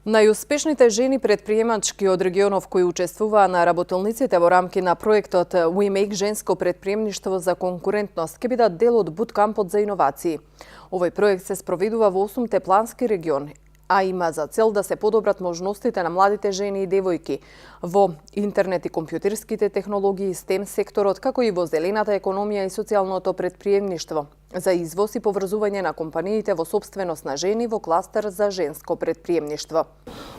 Најуспешните жени предприемачки од регионов кои учествуваа на работилниците во рамки на проектот We Make женско предприемништво за конкурентност ќе бидат дел од буткампот за иновации. Овој проект се спроведува во 8 плански региони, а има за цел да се подобрат можностите на младите жени и девојки во интернет и компјутерските технологии, STEM секторот, како и во зелената економија и социјалното предприемништво, за извоз и поврзување на компаниите во собственост на жени во кластер за женско предприемништво.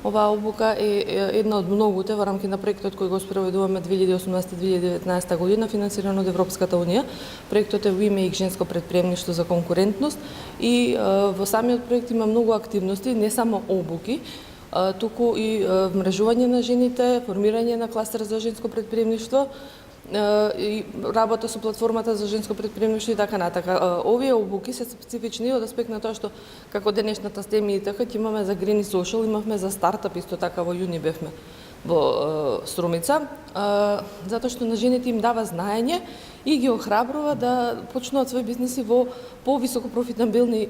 Оваа обука е една од многуте во рамки на проектот кој го спроведуваме 2018-2019 година, финансиран од Европската унија. Проектот е We Make женско предприемништво за конкурентност и во самиот проект има многу активности, не само обуки, туку и вмрежување на жените, формирање на кластер за женско предприемништво, и работа со платформата за женско предприемништво и така натака. Овие обуки се специфични од аспект на тоа што како денешната STEM и така ќе имаме за Green и Social, имавме за стартап исто така во јуни бевме во Струмица, затоа што на жените им дава знаење и ги охрабрува да почнуваат свој бизнеси во повисоко профитабилни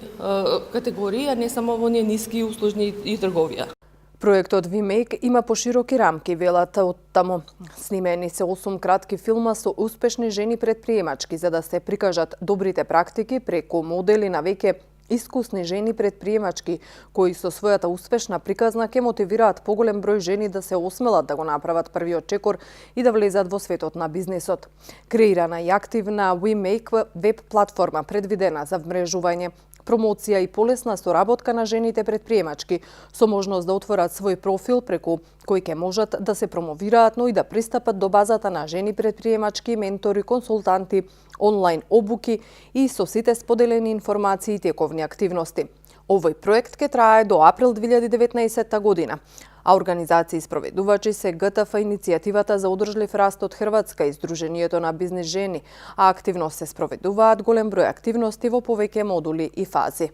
категории, а не само во оние ниски и услужни и трговија. Проектот We Make има пошироки рамки, велат од таму. Снимени се 8 кратки филма со успешни жени предприемачки за да се прикажат добрите практики преку модели на веќе искусни жени предприемачки кои со својата успешна приказна ќе мотивираат поголем број жени да се осмелат да го направат првиот чекор и да влезат во светот на бизнисот. Креирана и активна We Make веб платформа предвидена за вмрежување, промоција и полесна соработка на жените предприемачки со можност да отворат свој профил преку кој ќе можат да се промовираат, но и да пристапат до базата на жени предприемачки, ментори, консултанти, онлайн обуки и со сите споделени информации и тековни активности. Овој проект ќе трае до април 2019 година, а организации спроведувачи се ГТФ иницијативата за одржлив раст од Хрватска и Сдруженијето на бизнис жени, а активно се спроведуваат голем број активности во повеќе модули и фази.